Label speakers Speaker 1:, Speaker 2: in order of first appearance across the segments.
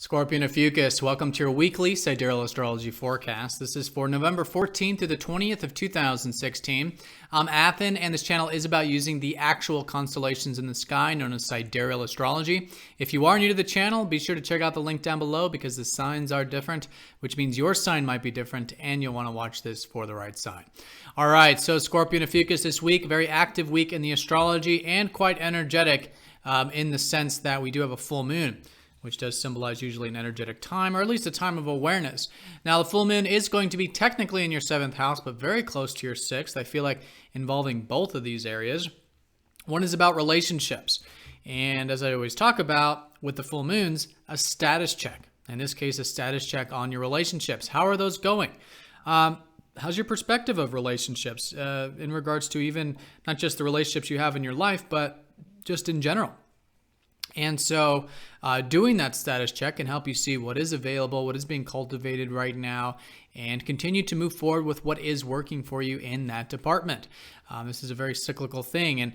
Speaker 1: Scorpio and Ophiuchus, welcome to your weekly Sidereal Astrology forecast. This is for November 14th through the 20th of 2016. I'm Athen, and this channel is about using the actual constellations in the sky, known as Sidereal Astrology. If you are new to the channel, be sure to check out the link down below because the signs are different, which means your sign might be different, and you'll want to watch this for the right sign. All right, so Scorpio and Ophiuchus this week, very active week in the astrology and quite energetic in the sense that we do have a full moon, which does symbolize usually an energetic time, or at least a time of awareness. Now, the full moon is going to be technically in your 7th house, but very close to your 6th. I feel like involving both of these areas. One is about relationships. And as I always talk about with the full moons, a status check. In this case, a status check on your relationships. How are those going? How's your perspective of relationships in regards to even not just the relationships you have in your life, but just in general? And so doing that status check can help you see what is available, what is being cultivated right now, and continue to move forward with what is working for you in that department. This is a very cyclical thing. And,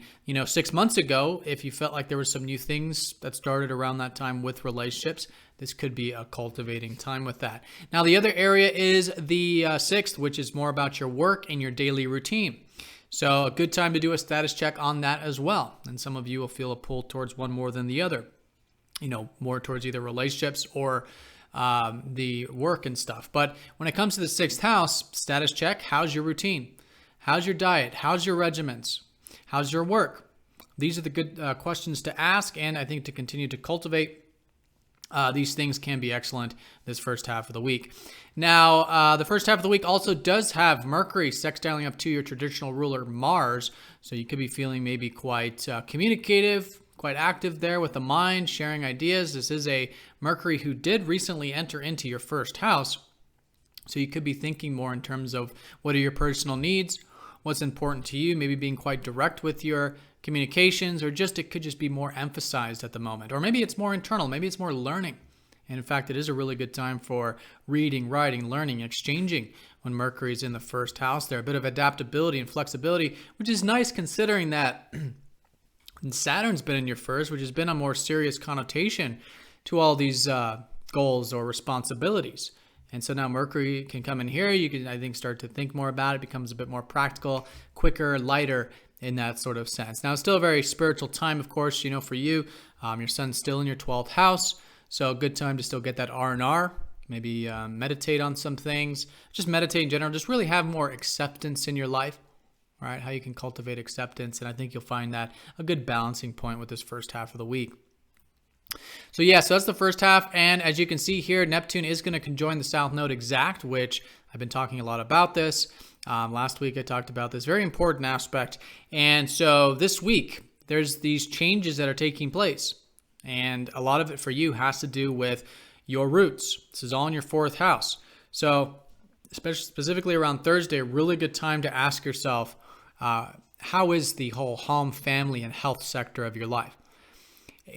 Speaker 1: 6 months ago, if you felt like there were some new things that started around that time with relationships, this could be a cultivating time with that. Now, the other area is the 6th, which is more about your work and your daily routine. So a good time to do a status check on that as well. And some of you will feel a pull towards one more than the other, more towards either relationships or the work and stuff. But when it comes to the 6th house, status check, how's your routine? How's your diet? How's your regimens? How's your work? These are the good questions to ask, and I think to continue to cultivate. These things can be excellent this first half of the week. Now, the first half of the week also does have Mercury sextiling up to your traditional ruler Mars. So you could be feeling maybe quite communicative, quite active there with the mind, sharing ideas. This is a Mercury who did recently enter into your first house. So you could be thinking more in terms of what are your personal needs, what's important to you, maybe being quite direct with your communications, or it could just be more emphasized at the moment. Or maybe it's more internal, maybe it's more learning. And in fact, it is a really good time for reading, writing, learning, exchanging when Mercury's in the first house there. A bit of adaptability and flexibility, which is nice considering that Saturn's been in your first, which has been a more serious connotation to all these goals or responsibilities. And so now Mercury can come in here. You can, I think, start to think more about it. Becomes a bit more practical, quicker, lighter in that sort of sense. Now, it's still a very spiritual time, of course, for you. Your sun's still in your 12th house. So a good time to still get that R&R. Maybe meditate on some things. Just meditate in general. Just really have more acceptance in your life, right? How you can cultivate acceptance. And I think you'll find that a good balancing point with this first half of the week. So that's the first half, and as you can see here, Neptune is going to conjoin the South Node exact, which I've been talking a lot about this. Last week I talked about this very important aspect, and so this week there's these changes that are taking place, and a lot of it for you has to do with your roots. This is all in your 4th house, so especially specifically around Thursday, a really good time to ask yourself, how is the whole home, family, and health sector of your life?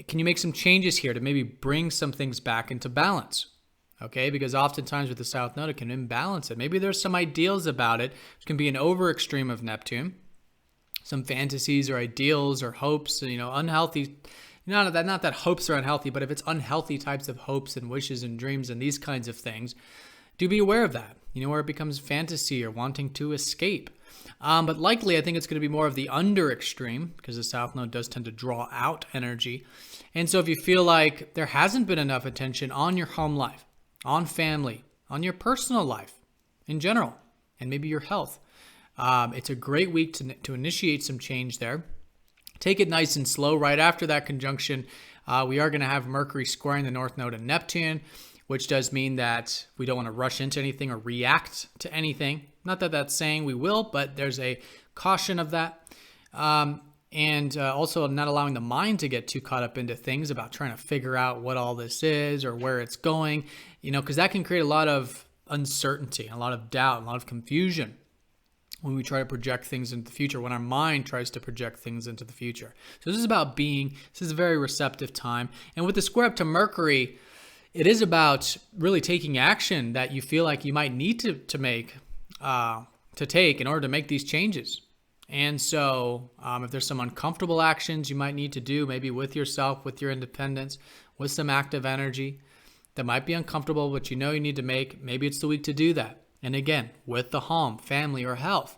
Speaker 1: Can you make some changes here to maybe bring some things back into balance? Okay, because oftentimes with the South Node, it can imbalance it. Maybe there's some ideals about it. It can be an over extreme of Neptune, some fantasies or ideals or hopes, unhealthy. Not that hopes are unhealthy, but if it's unhealthy types of hopes and wishes and dreams and these kinds of things, do be aware of that. Where it becomes fantasy or wanting to escape. But likely, I think it's going to be more of the under extreme because the South Node does tend to draw out energy. And so if you feel like there hasn't been enough attention on your home life, on family, on your personal life in general, and maybe your health, it's a great week to initiate some change there. Take it nice and slow. Right after that conjunction, we are going to have Mercury squaring the North Node and Neptune, which does mean that we don't want to rush into anything or react to anything. Not that that's saying we will, but there's a caution of that. And also not allowing the mind to get too caught up into things about trying to figure out what all this is or where it's going, because that can create a lot of uncertainty, a lot of doubt, a lot of confusion when we try to project things into the future, when our mind tries to project things into the future. So this is about this is a very receptive time. And with the square up to Mercury, it is about really taking action that you feel like you might need to take in order to make these changes. And so if there's some uncomfortable actions you might need to do, maybe with yourself, with your independence, with some active energy, that might be uncomfortable, but you know you need to make. Maybe it's the week to do that. And again, with the home, family, or health,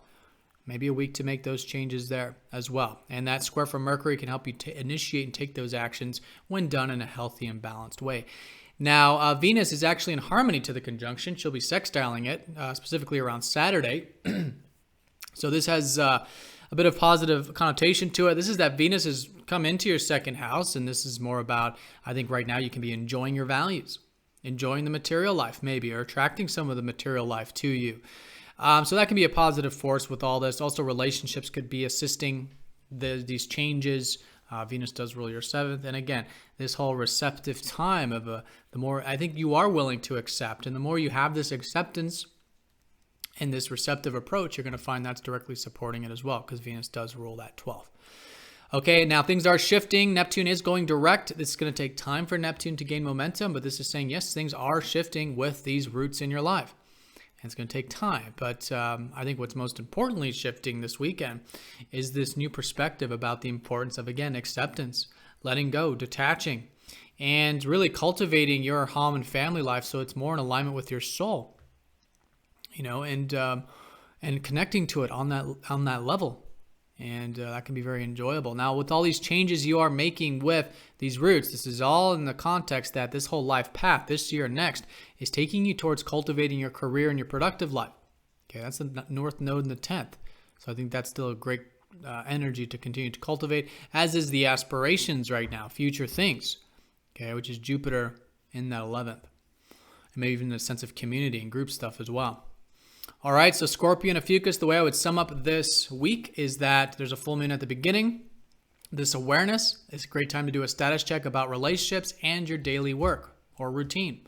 Speaker 1: maybe a week to make those changes there as well. And that square from Mercury can help you initiate and take those actions when done in a healthy and balanced way. Now, Venus is actually in harmony to the conjunction. She'll be sextiling it, specifically around Saturday. So this has a bit of positive connotation to it. This is that Venus has come into your second house, and this is more about, I think right now you can be enjoying your values, enjoying the material life maybe, or attracting some of the material life to you. So that can be a positive force with all this. Also, relationships could be assisting these changes. Venus does rule your seventh. And again, this whole receptive time of the more I think you are willing to accept, and the more you have this acceptance and this receptive approach, you're going to find that's directly supporting it as well, because Venus does rule that 12th. Okay, now things are shifting. Neptune is going direct. This is going to take time for Neptune to gain momentum, but this is saying, yes, things are shifting with these roots in your life. And it's going to take time. But I think what's most importantly shifting this weekend is this new perspective about the importance of, again, acceptance, letting go, detaching, and really cultivating your home and family life so it's more in alignment with your soul, you know, and connecting to it on that level. And that can be very enjoyable. Now, with all these changes you are making with these roots, this is all in the context that this whole life path this year and next is taking you towards cultivating your career and your productive life. Okay, that's the North Node in the 10th. So I think that's still a great energy to continue to cultivate, as is the aspirations right now, future things, okay, which is Jupiter in that 11th. And maybe even the sense of community and group stuff as well. All right, so Scorpio and Ophiuchus, the way I would sum up this week is that there's a full moon at the beginning. This awareness is a great time to do a status check about relationships and your daily work or routine,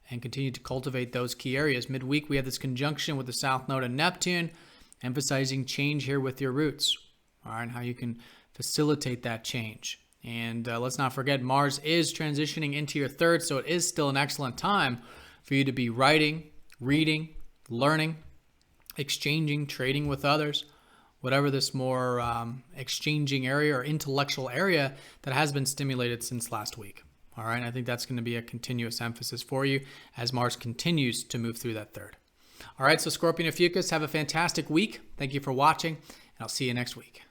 Speaker 1: and continue to cultivate those key areas. Midweek, we have this conjunction with the South Node and Neptune, emphasizing change here with your roots, all right, and how you can facilitate that change. And let's not forget, Mars is transitioning into your third, so it is still an excellent time for you to be writing, reading, learning, exchanging, trading with others, whatever this more exchanging area or intellectual area that has been stimulated since last week. All right, I think that's going to be a continuous emphasis for you as Mars continues to move through that third. All right, so Scorpio and Ophiuchus, have a fantastic week. Thank you for watching, and I'll see you next week.